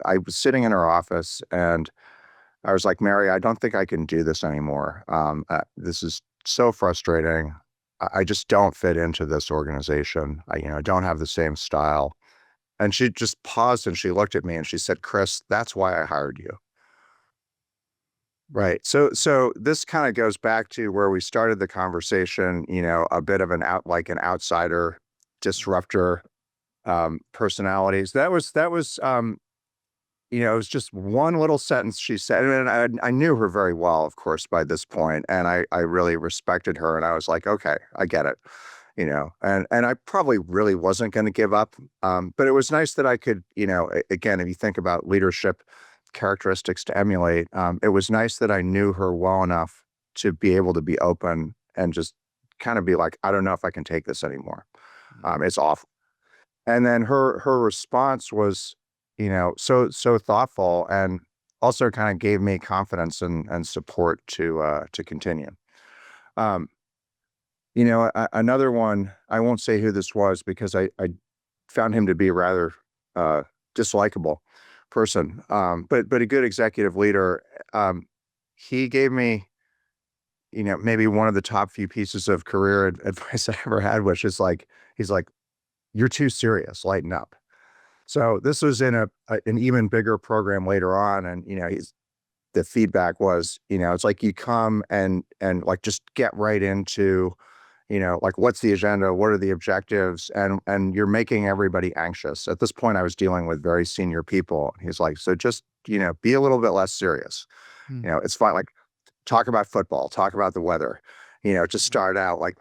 I was sitting in her office and I was like, Mary, I don't think I can do this anymore. This is so frustrating. I just don't fit into this organization. I don't have the same style. And she just paused and she looked at me and she said, Chris, that's why I hired you. Right. So this kind of goes back to where we started the conversation, a bit of an outsider, disruptor, personalities. It was just one little sentence she said, and I knew her very well, of course, by this point, and I really respected her, and I was like, okay, I get it, and I probably really wasn't going to give up, but it was nice that I could, again, if you think about leadership characteristics to emulate, it was nice that I knew her well enough to be able to be open and just kind of be like, I don't know if I can take this anymore. It's awful. And then her response was, so thoughtful and also kind of gave me confidence and support to continue. Um, Another one, I won't say who this was because I found him to be a rather dislikable person, but a good executive leader. He gave me, maybe one of the top few pieces of career advice I ever had, which is like, he's like, you're too serious, lighten up. So this was in an even bigger program later on, and the feedback was, it's like you come and like just get right into, like what's the agenda, what are the objectives, and you're making everybody anxious. At this point, I was dealing with very senior people. He's like, so just be a little bit less serious. Mm. It's fine. Like talk about football, talk about the weather. Just start out like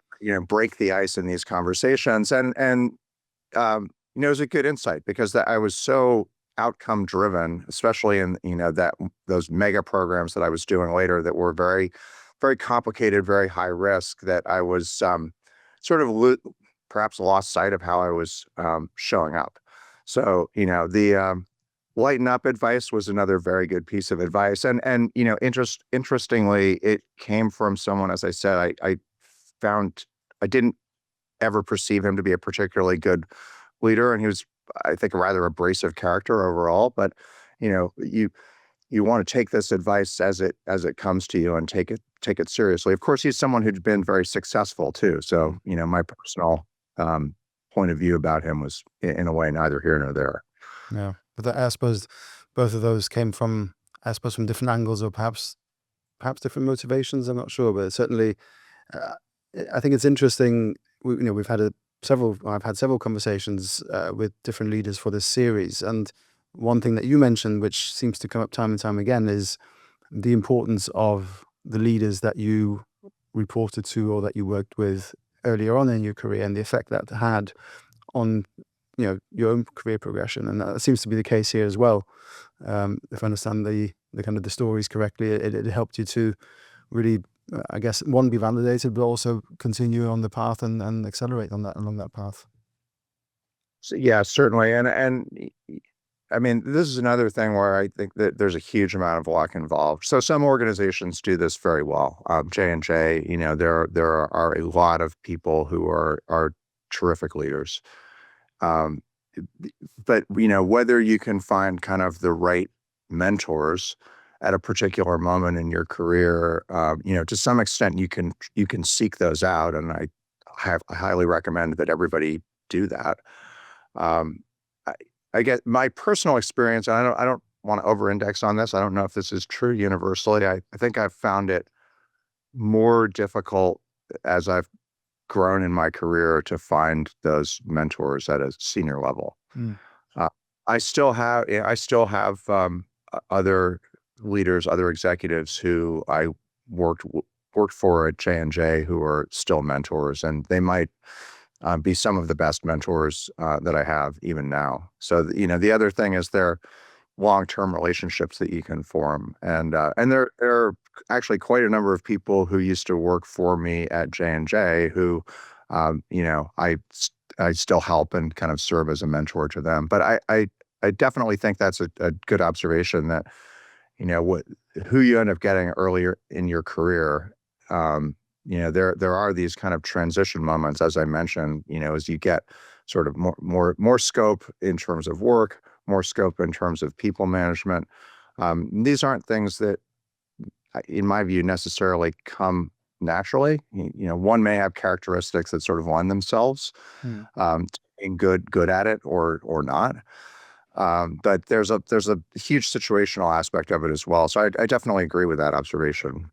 break the ice in these conversations, and it was a good insight because I was so outcome driven, especially in, those mega programs that I was doing later that were very, very complicated, very high risk, that I was sort of perhaps lost sight of how I was showing up. So, the lighten up advice was another very good piece of advice. And interestingly, it came from someone, as I said, I found I didn't ever perceive him to be a particularly good leader, and he was, I think, a rather abrasive character overall. But you want to take this advice as it comes to you and take it seriously. Of course, he's someone who'd been very successful too. So my personal point of view about him was in a way neither here nor there. Yeah, but I suppose both of those came from, from different angles, or perhaps different motivations. I'm not sure, but certainly, I think it's interesting. I've had several conversations with different leaders for this series, and one thing that you mentioned, which seems to come up time and time again, is the importance of the leaders that you reported to or that you worked with earlier on in your career, and the effect that had on your own career progression. And that seems to be the case here as well. If I understand the kind of the stories correctly, it helped you to really, I guess, one, be validated, but also continue on the path and accelerate along that path. So, yeah, certainly. And I mean, this is another thing where I think that there's a huge amount of luck involved. So some organizations do this very well. J&J, there are a lot of people who are terrific leaders. But whether you can find kind of the right mentors at a particular moment in your career, to some extent you can seek those out, and I highly recommend that everybody do that. I get my personal experience, and I don't want to over-index on this. I don't know if this is true universally. I think I've found it more difficult as I've grown in my career to find those mentors at a senior level. I still have other leaders, other executives who I worked for at J&J who are still mentors, and they might be some of the best mentors that I have even now. So, the other thing is there are long-term relationships that you can form. And there are actually quite a number of people who used to work for me at J&J who, I still help and kind of serve as a mentor to them. But I definitely think that's a good observation that, who you end up getting earlier in your career, there are these kind of transition moments, as I mentioned, as you get sort of more scope in terms of work, more scope in terms of people management. These aren't things that, in my view, necessarily come naturally. One may have characteristics that sort of lend themselves Hmm. to being good at it or not. But there's a huge situational aspect of it as well. So I definitely agree with that observation.